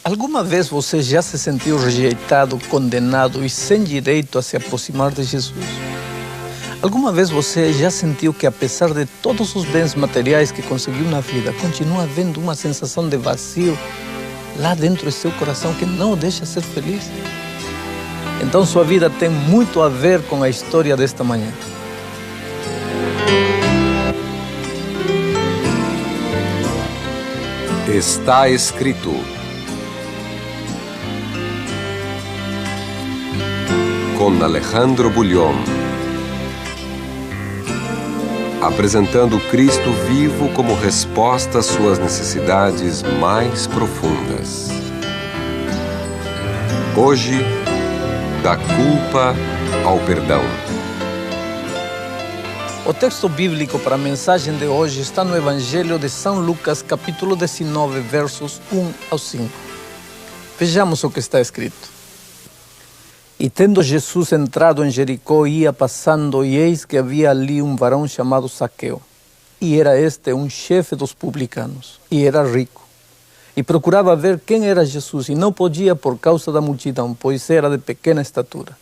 Alguma vez você já se sentiu rejeitado, condenado e sem direito a se aproximar de Jesus? Alguma vez você já sentiu que, apesar de todos os bens materiais que conseguiu na vida, continua havendo uma sensação de vazio lá dentro do seu coração que não o deixa ser feliz? Então sua vida tem muito a ver com a história desta manhã. Está escrito. Com Alejandro Bullion. Apresentando Cristo vivo como resposta às suas necessidades mais profundas. Hoje, da culpa ao perdão. O texto bíblico para a mensagem de hoje está no Evangelho de São Lucas, capítulo 19, versos 1 ao 5. Vejamos o que está escrito. E tendo Jesus entrado em Jericó, ia passando, e eis que havia ali um varão chamado Zaqueu. E era este um chefe dos publicanos, e era rico. E procurava ver quem era Jesus, e não podia por causa da multidão, pois era de pequena estatura.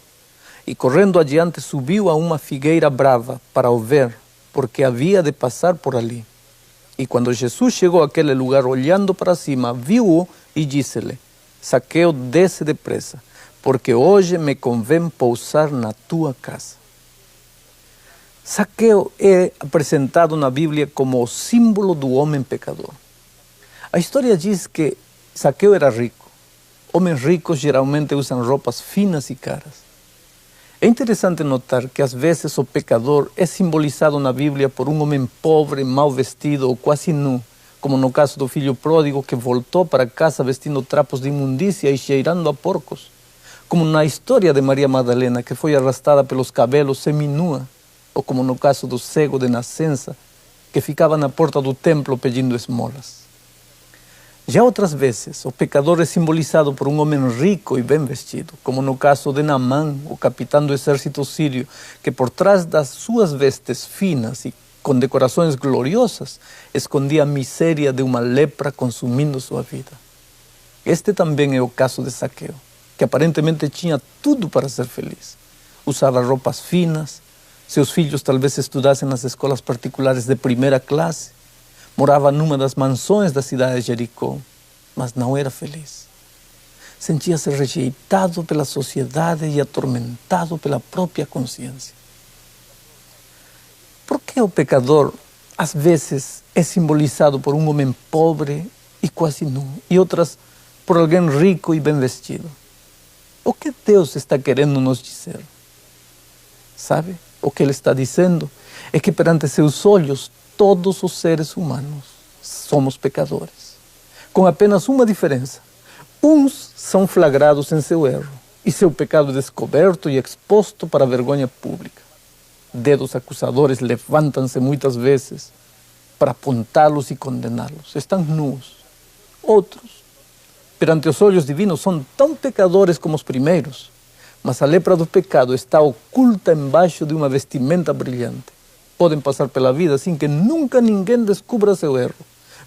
E correndo adiante subiu a uma figueira brava para o ver, porque havia de passar por ali. E quando Jesus chegou àquele lugar, olhando para cima, viu-o e disse-lhe: Zaqueu, desce depressa, porque hoje me convém pousar na tua casa. Zaqueu é apresentado na Bíblia como o símbolo do homem pecador. A história diz que Zaqueu era rico. Homens ricos geralmente usam roupas finas e caras. É interessante notar que às vezes o pecador é simbolizado na Bíblia por um homem pobre, mal vestido ou quase nu, como no caso do filho pródigo que voltou para casa vestindo trapos de imundícia e cheirando a porcos. Como na história de Maria Madalena, que foi arrastada pelos cabelos seminua, ou como no caso do cego de nascença, que ficava na porta do templo pedindo esmolas. Já outras vezes, o pecador é simbolizado por um homem rico e bem vestido, como no caso de Naamã, o capitão do exército sírio, que por trás das suas vestes finas e com decorações gloriosas, escondia a miséria de uma lepra consumindo sua vida. Este também é o caso de Zaqueu, que aparentemente tinha tudo para ser feliz. Usava roupas finas, seus filhos talvez estudassem nas escolas particulares de primeira classe, morava numa das mansões da cidade de Jericó, mas não era feliz. Sentia-se rejeitado pela sociedade e atormentado pela própria consciência. Por que o pecador, às vezes, é simbolizado por um homem pobre e quase nu, e outras por alguém rico e bem vestido? O que Deus está querendo nos dizer? Sabe? O que Ele está dizendo é que perante seus olhos, todos os seres humanos somos pecadores. Com apenas uma diferença. Uns são flagrados em seu erro e seu pecado descoberto e exposto para a vergonha pública. Dedos acusadores levantam-se muitas vezes para apontá-los e condená-los. Estão nus. Outros, perante os olhos divinos, são tão pecadores como os primeiros, mas a lepra do pecado está oculta embaixo de uma vestimenta brilhante. Podem passar pela vida sem que nunca ninguém descubra seu erro,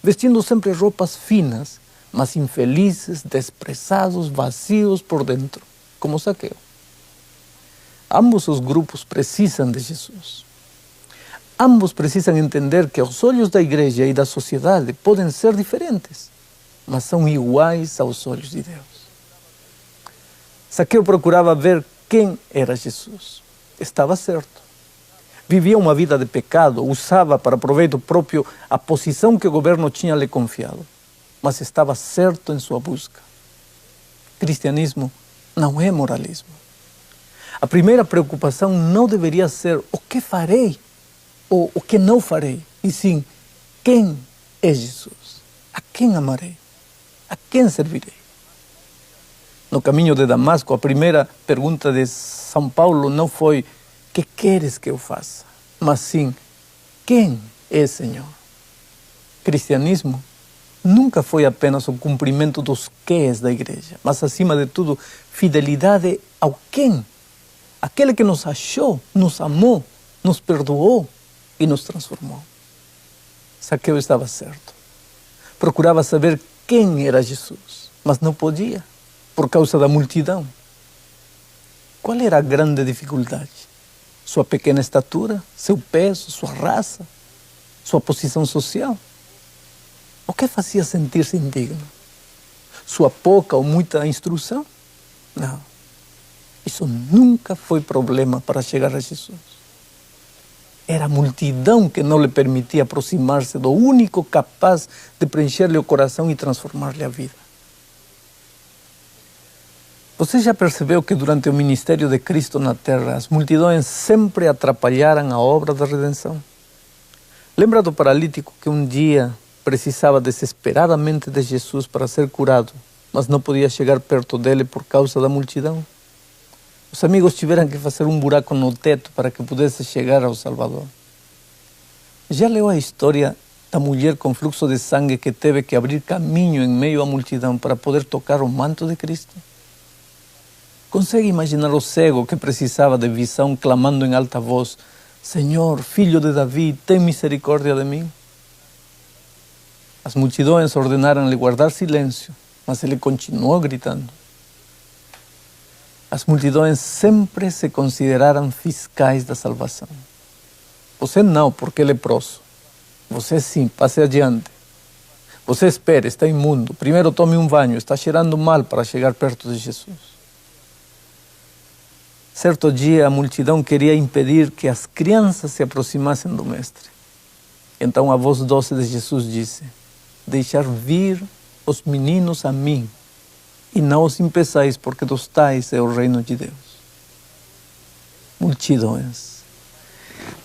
vestindo sempre roupas finas, mas infelizes, desprezados, vazios por dentro, como Zaqueu. Ambos os grupos precisam de Jesus. Ambos precisam entender que aos olhos da igreja e da sociedade podem ser diferentes, mas são iguais aos olhos de Deus. Zaqueu procurava ver quem era Jesus. Estava certo. Vivia uma vida de pecado, usava para proveito próprio a posição que o governo tinha lhe confiado, mas estava certo em sua busca. Cristianismo não é moralismo. A primeira preocupação não deveria ser o que farei ou o que não farei, e sim, quem é Jesus? A quem amarei? A quem servirei? No caminho de Damasco, a primeira pergunta de São Paulo não foi: que queres que eu faça? Mas sim, quem é Senhor? Cristianismo nunca foi apenas o cumprimento dos quês da igreja, mas acima de tudo, fidelidade ao quem? Aquele que nos achou, nos amou, nos perdoou e nos transformou. Zaqueu estava certo. Procurava saber quem era Jesus. mas não podia, por causa da multidão. Qual era a grande dificuldade? Sua pequena estatura, seu peso, sua raça, sua posição social? O que fazia sentir-se indigno? Sua pouca ou muita instrução? Não. Isso nunca foi problema para chegar a Jesus. Era a multidão que não lhe permitia aproximar-se do único capaz de preencher-lhe o coração e transformar-lhe a vida. Você já percebeu que durante o ministério de Cristo na terra, as multidões sempre atrapalharam a obra da redenção? Lembra do paralítico que um dia precisava desesperadamente de Jesus para ser curado, mas não podia chegar perto dele por causa da multidão? Os amigos tiveram que fazer um buraco no teto para que pudesse chegar ao Salvador. Já leu a história da mulher com fluxo de sangue que teve que abrir caminho em meio à multidão para poder tocar o manto de Cristo? Consegue imaginar o cego que precisava de visão clamando em alta voz: Senhor, filho de Davi, tem misericórdia de mim? As multidões ordenaram-lhe guardar silêncio, mas ele continuou gritando. As multidões sempre se consideraram fiscais da salvação. Você não, porque é leproso. Você sim, passe adiante. Você espere, está imundo. Primeiro tome um banho, está cheirando mal para chegar perto de Jesus. Certo dia, a multidão queria impedir que as crianças se aproximassem do Mestre. Então a voz doce de Jesus disse: deixar vir os meninos a mim, e não os impeçais, porque dos tais é o reino de Deus. Multidões.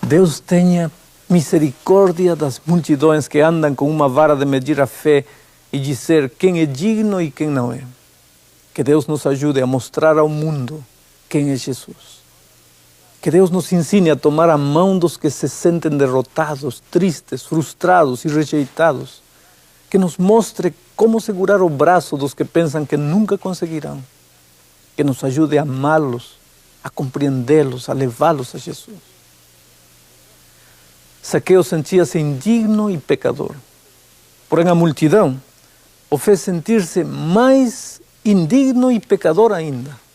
Deus tenha misericórdia das multidões que andam com uma vara de medir a fé e dizer quem é digno e quem não é. Que Deus nos ajude a mostrar ao mundo quem é Jesus. Que Deus nos ensine a tomar a mão dos que se sentem derrotados, tristes, frustrados e rejeitados. Que nos mostre como segurar o braço dos que pensam que nunca conseguirão. Que nos ajude a amá-los, a compreendê-los, a levá-los a Jesus. Zaqueu sentia-se indigno e pecador. Porém, a multidão o fez sentir-se mais indigno e pecador ainda.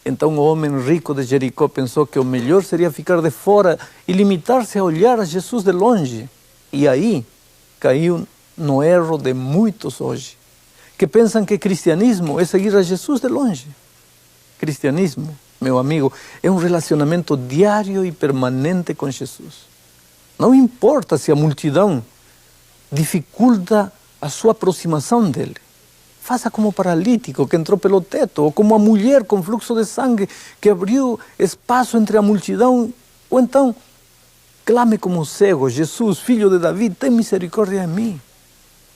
Então o homem rico de Jericó pensou que o melhor seria ficar de fora e limitar-se a olhar a Jesus de longe. E aí caiu no erro de muitos hoje, que pensam que cristianismo é seguir a Jesus de longe. Cristianismo, meu amigo, é um relacionamento diário e permanente com Jesus. Não importa se a multidão dificulta a sua aproximação dele. Faça como o paralítico que entrou pelo teto, ou como a mulher com fluxo de sangue que abriu espaço entre a multidão, ou então clame como cego: Jesus, filho de Davi, tem misericórdia de mim.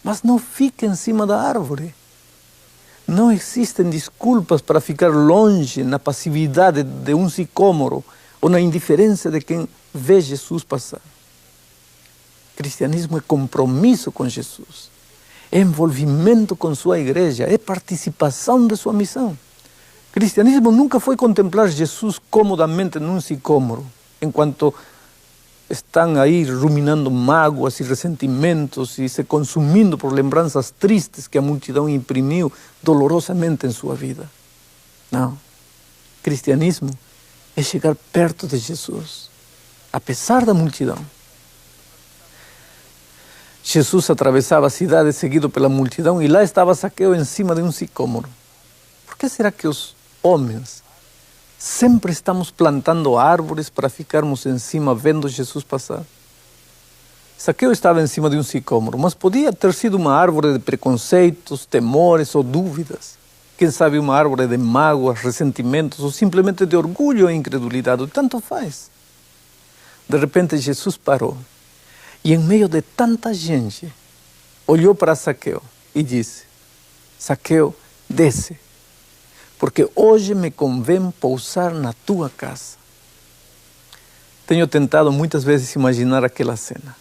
Mas não fique em cima da árvore. Não existem desculpas para ficar longe na passividade de um sicômoro ou na indiferença de quem vê Jesus passar. Cristianismo é compromisso com Jesus. É envolvimento com sua igreja, é participação de sua missão. Cristianismo nunca foi contemplar Jesus comodamente num sicômoro, enquanto estão aí ruminando mágoas e ressentimentos e se consumindo por lembranças tristes que a multidão imprimiu dolorosamente em sua vida. Não. Cristianismo é chegar perto de Jesus, apesar da multidão. Jesus atravessava a cidade seguido pela multidão e lá estava Zaqueu em cima de um sicômoro. Por que será que os homens sempre estamos plantando árvores para ficarmos em cima vendo Jesus passar? Zaqueu estava em cima de um sicômoro, mas podia ter sido uma árvore de preconceitos, temores ou dúvidas. Quem sabe uma árvore de mágoas, ressentimentos ou simplesmente de orgulho e incredulidade. Tanto faz. De repente Jesus parou. E em meio de tanta gente, olhou para Zaqueu e disse: Zaqueu, desce, porque hoje me convém pousar na tua casa. Tenho tentado muitas vezes imaginar aquela cena.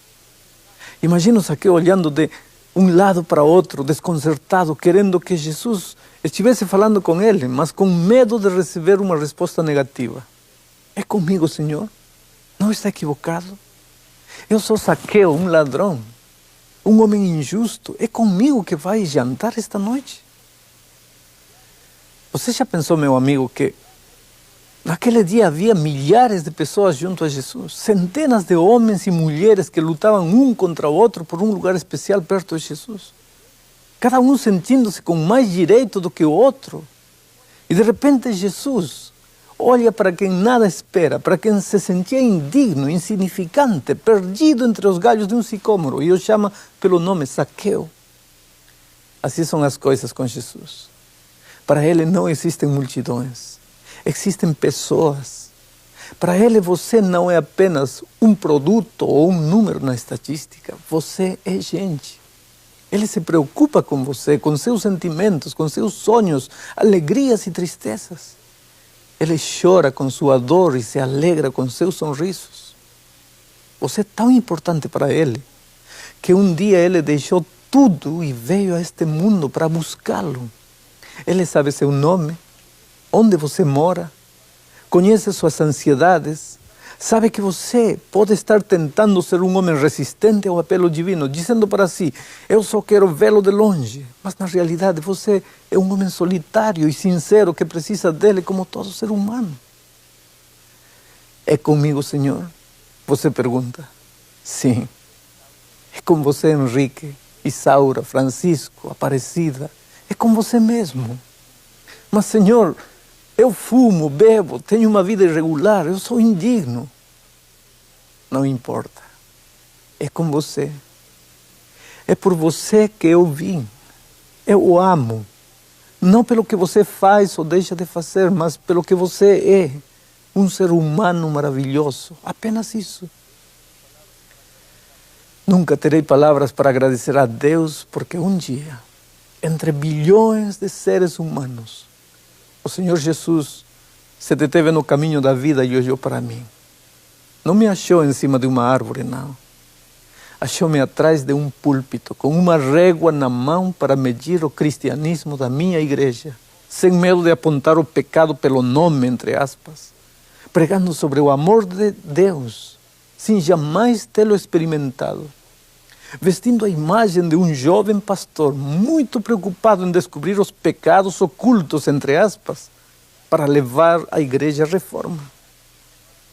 Imagino Zaqueu olhando de um lado para outro, desconcertado, querendo que Jesus estivesse falando com ele, mas com medo de receber uma resposta negativa. É comigo, Senhor? Não está equivocado? Eu sou Zaqueu, um ladrão, um homem injusto. É comigo que vai jantar esta noite? Você já pensou, meu amigo, que naquele dia havia milhares de pessoas junto a Jesus, centenas de homens e mulheres que lutavam um contra o outro por um lugar especial perto de Jesus? Cada um sentindo-se com mais direito do que o outro. E de repente Jesus olha para quem nada espera, para quem se sentia indigno, insignificante, perdido entre os galhos de um sicômoro, e o chama pelo nome Zaqueu. Assim são as coisas com Jesus. Para ele não existem multidões, existem pessoas. Para ele você não é apenas um produto ou um número na estatística, você é gente. Ele se preocupa com você, com seus sentimentos, com seus sonhos, alegrias e tristezas. Ele chora com sua dor e se alegra com seus sorrisos. Você é tão importante para ele, que um dia ele deixou tudo e veio a este mundo para buscá-lo. Ele sabe seu nome, onde você mora, conhece suas ansiedades, sabe que você pode estar tentando ser um homem resistente ao apelo divino, dizendo para si, eu só quero vê-lo de longe. Mas na realidade você é um homem solitário e sincero que precisa dele como todo ser humano. É comigo, Senhor? Você pergunta. Sim. É com você, Henrique, Isaura, Francisco, Aparecida. É com você mesmo. Mas, Senhor, eu fumo, bebo, tenho uma vida irregular, eu sou indigno. Não importa. É com você. É por você que eu vim. Eu o amo. Não pelo que você faz ou deixa de fazer, mas pelo que você é. Um ser humano maravilhoso. Apenas isso. Nunca terei palavras para agradecer a Deus, porque um dia, entre bilhões de seres humanos, o Senhor Jesus se deteve no caminho da vida e olhou para mim. Não me achou em cima de uma árvore, não. Achou-me atrás de um púlpito, com uma régua na mão para medir o cristianismo da minha igreja, sem medo de apontar o pecado pelo nome, entre aspas, pregando sobre o amor de Deus, sem jamais tê-lo experimentado, vestindo a imagem de um jovem pastor muito preocupado em descobrir os pecados ocultos, entre aspas, para levar a igreja à reforma.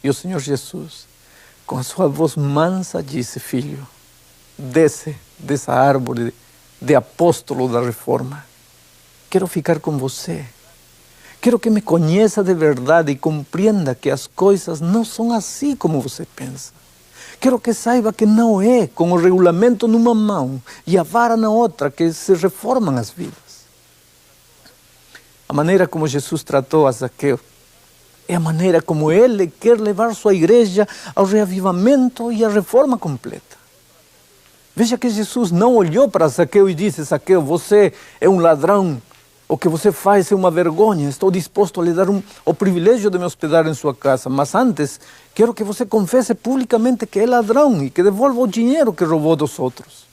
E o Senhor Jesus, com a sua voz mansa, disse, filho, desce dessa árvore de apóstolo da reforma. Quero ficar com você. Quero que me conheça de verdade e compreenda que as coisas não são assim como você pensa. Quero que saiba que não é com o regulamento numa mão e a vara na outra que se reformam as vidas. A maneira como Jesus tratou a Zaqueu é a maneira como ele quer levar sua igreja ao reavivamento e à reforma completa. Veja que Jesus não olhou para Zaqueu e disse, Zaqueu, você é um ladrão, o que você faz é uma vergonha, estou disposto a lhe dar o privilégio de me hospedar em sua casa, mas antes quero que você confesse publicamente que é ladrão e que devolva o dinheiro que roubou dos outros.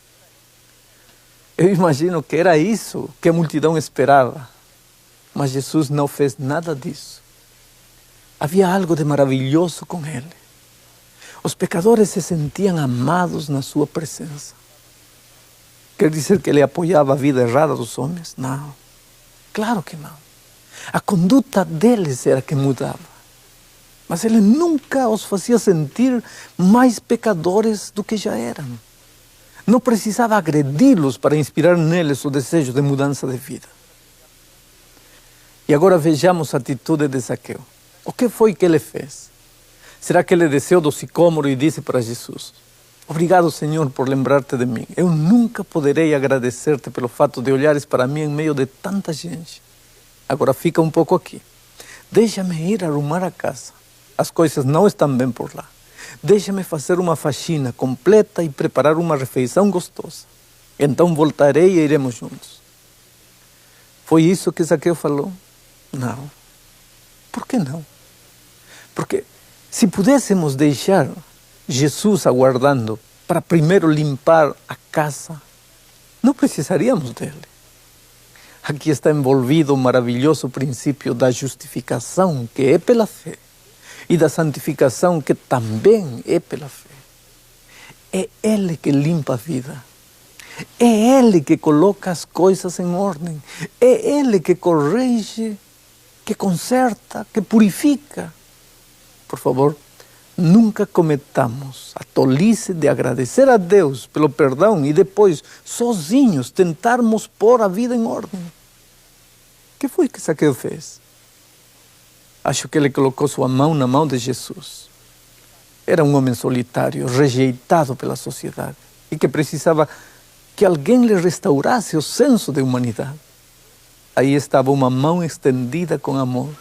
Eu imagino que era isso que a multidão esperava, mas Jesus não fez nada disso. Havia algo de maravilhoso com ele. Os pecadores se sentiam amados na sua presença. Quer dizer que ele apoiava a vida errada dos homens? Não. Claro que não. A conduta deles era que mudava. Mas ele nunca os fazia sentir mais pecadores do que já eram. Não precisava agredi-los para inspirar neles o desejo de mudança de vida. E agora vejamos a atitude de Zaqueu. O que foi que ele fez? Será que ele desceu do sicômoro e disse para Jesus, obrigado, Senhor, por lembrar-te de mim. Eu nunca poderei agradecer-te pelo fato de olhares para mim em meio de tanta gente. Agora fica um pouco aqui. Deixa-me ir arrumar a casa. As coisas não estão bem por lá. Deixa-me fazer uma faxina completa e preparar uma refeição gostosa. Então voltarei e iremos juntos. Foi isso que Zaqueu falou? Não. Por que não? Porque se pudéssemos deixar Jesus aguardando para primeiro limpar a casa, não precisaríamos dele. Aqui está envolvido o maravilhoso princípio da justificação, que é pela fé, e da santificação, que também é pela fé. É ele que limpa a vida. É ele que coloca as coisas em ordem. É ele que corrige que conserta, que purifica. Por favor, nunca cometamos a tolice de agradecer a Deus pelo perdão e depois, sozinhos, tentarmos pôr a vida em ordem. O que foi que Zaqueu fez? Acho que ele colocou sua mão na mão de Jesus. Era um homem solitário, rejeitado pela sociedade e que precisava que alguém lhe restaurasse o senso de humanidade. Aí estava uma mão estendida com amor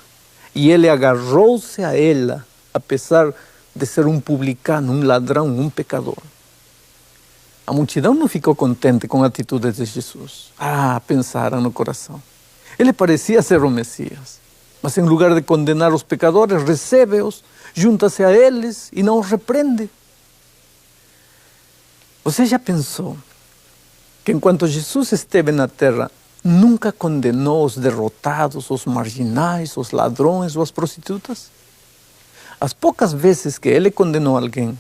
e ele agarrou-se a ela, apesar de ser um publicano, um ladrão, um pecador. A multidão não ficou contente com a atitude de Jesus. Pensaram no coração. Ele parecia ser o Messias, mas em lugar de condenar os pecadores, recebe-os, junta-se a eles e não os repreende. Você já pensou que enquanto Jesus esteve na terra, nunca condenou os derrotados, os marginais, os ladrões ou as prostitutas? As poucas vezes que ele condenou alguém,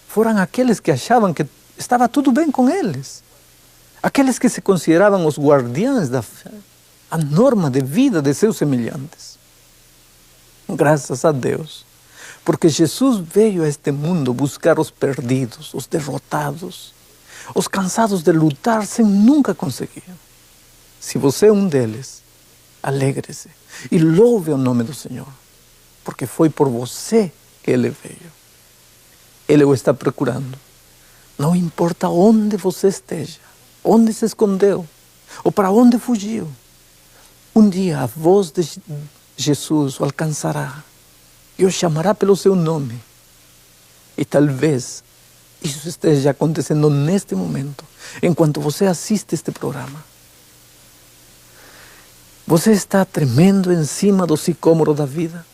foram aqueles que achavam que estava tudo bem com eles. Aqueles que se consideravam os guardiães da fé, a norma de vida de seus semelhantes. Graças a Deus, porque Jesus veio a este mundo buscar os perdidos, os derrotados, os cansados de lutar sem nunca conseguir. Se você é um deles, alegre-se e louve o nome do Senhor, porque foi por você que Ele veio. Ele o está procurando. Não importa onde você esteja, onde se escondeu, ou para onde fugiu. Um dia a voz de Jesus o alcançará e o chamará pelo seu nome. E talvez isso esteja acontecendo neste momento, enquanto você assiste este programa. Você está tremendo em cima do sicômoro da vida?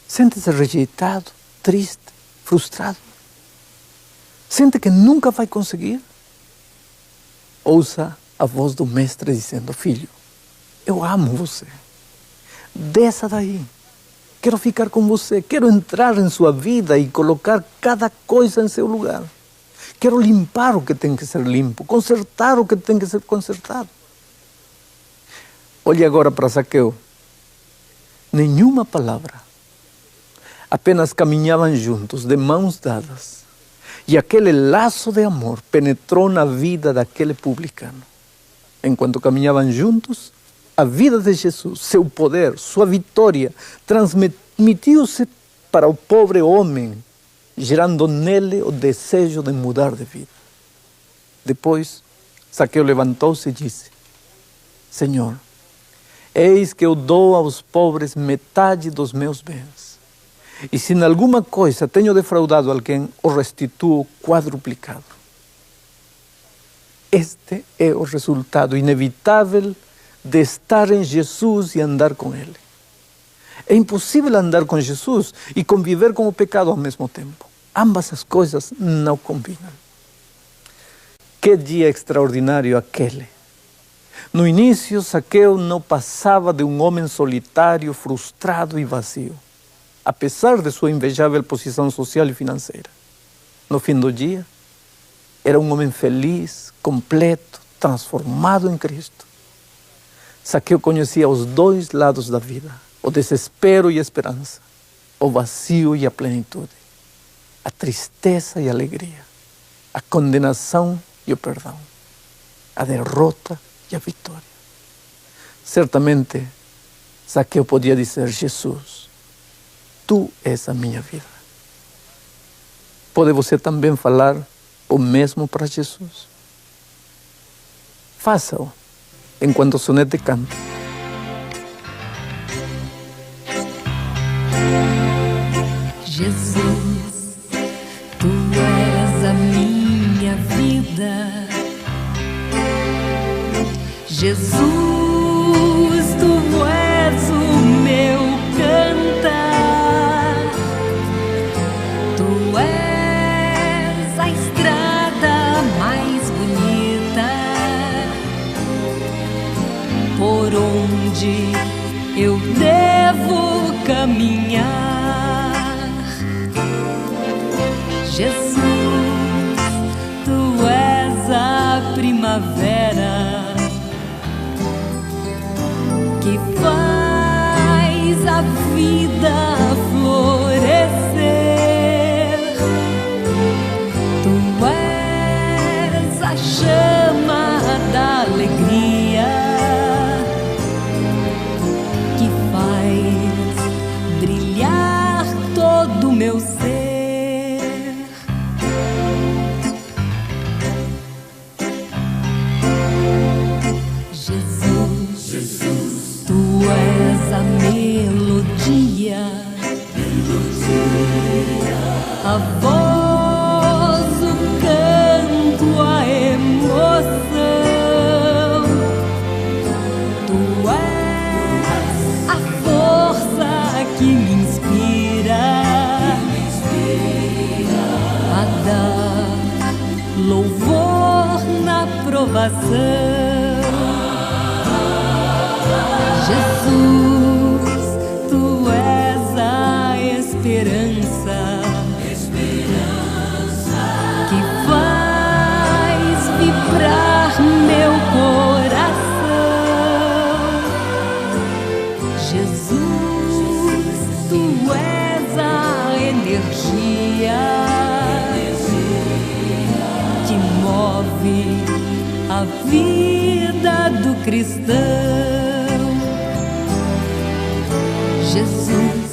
Sente-se rejeitado, triste, frustrado? Sente que nunca vai conseguir? Ouça a voz do Mestre dizendo: filho, eu amo você. Desça daí. Quero ficar com você. Quero entrar em sua vida e colocar cada coisa em seu lugar. Quero limpar o que tem que ser limpo, consertar o que tem que ser consertado. Olhe agora para Zaqueu. Nenhuma palavra. Apenas caminhavam juntos, de mãos dadas. E aquele laço de amor penetrou na vida daquele publicano. Enquanto caminhavam juntos, a vida de Jesus, seu poder, sua vitória, transmitiu-se para o pobre homem, gerando nele o desejo de mudar de vida. Depois, Zaqueu levantou-se e disse: Senhor, eis que eu dou aos pobres metade dos meus bens. E se em alguma coisa tenho defraudado alguém, o restituo quadruplicado. Este é o resultado inevitável de estar em Jesus e andar com Ele. É impossível andar com Jesus e conviver com o pecado ao mesmo tempo. Ambas as coisas não combinam. Que dia extraordinário aquele! No início, Zaqueu não passava de um homem solitário, frustrado e vazio, apesar de sua invejável posição social e financeira. No fim do dia, era um homem feliz, completo, transformado em Cristo. Zaqueu conhecia os dois lados da vida, o desespero e a esperança, o vazio e a plenitude, a tristeza e a alegria, a condenação e o perdão, a derrota e a vitória. Certamente, Zaqueu podia dizer: Jesus, Tu és a minha vida. Pode você também falar o mesmo para Jesus? Faça-o enquanto o Sonete canta. Jesus, Tu és a minha vida. Jesus, Tu és o meu cantar. Tu és a estrada mais bonita por onde eu devo caminhar. Jesus, Tu és a primavera que faz vida florescer. Tu és a chama da alegria que faz brilhar todo o meu ser. Tu és a melodia, a voz, o canto, a emoção. Tu és a força que me inspira a dar louvor na provação. Jesus, tu és a esperança, que faz vibrar meu coração. Jesus, tu és a energia que move a vida do cristão. Jesus,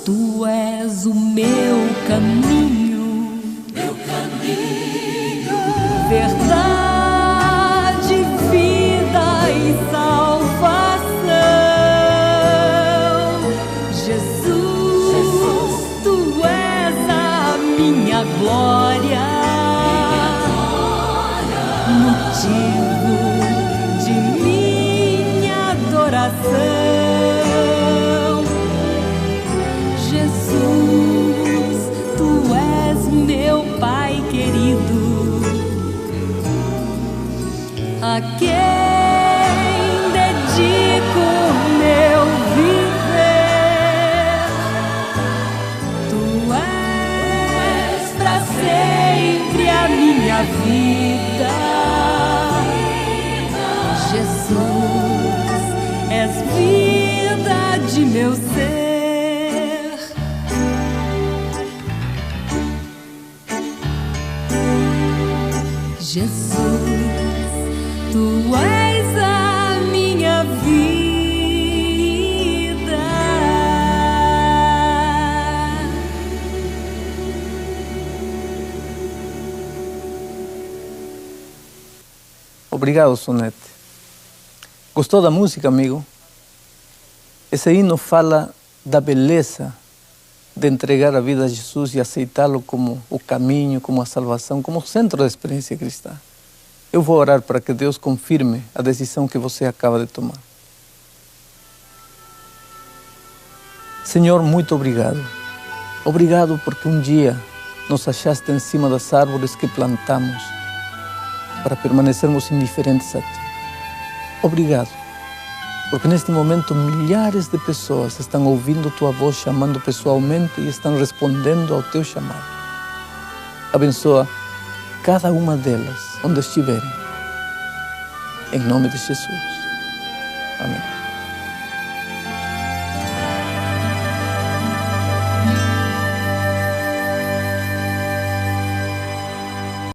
tu és o meu caminho, verdade, vida e salvação. Jesus, tu és a minha glória, motivo de minha adoração. Jesus, tu és meu Pai querido, a quem dedico meu viver. Tu és pra sempre a minha vida. Jesus, és vida de meu ser. Jesus, tu és a minha vida. Obrigado, Sonete. Gostou da música, amigo? Esse hino fala da beleza de entregar a vida a Jesus e aceitá-lo como o caminho, como a salvação, como o centro da experiência cristã. Eu vou orar para que Deus confirme a decisão que você acaba de tomar. Senhor, muito obrigado. Obrigado porque um dia nos achaste em cima das árvores que plantamos para permanecermos indiferentes a Ti. Obrigado, porque neste momento milhares de pessoas estão ouvindo Tua voz, chamando pessoalmente e estão respondendo ao Teu chamado. Abençoa cada uma delas, onde estiverem. Em nome de Jesus. Amém.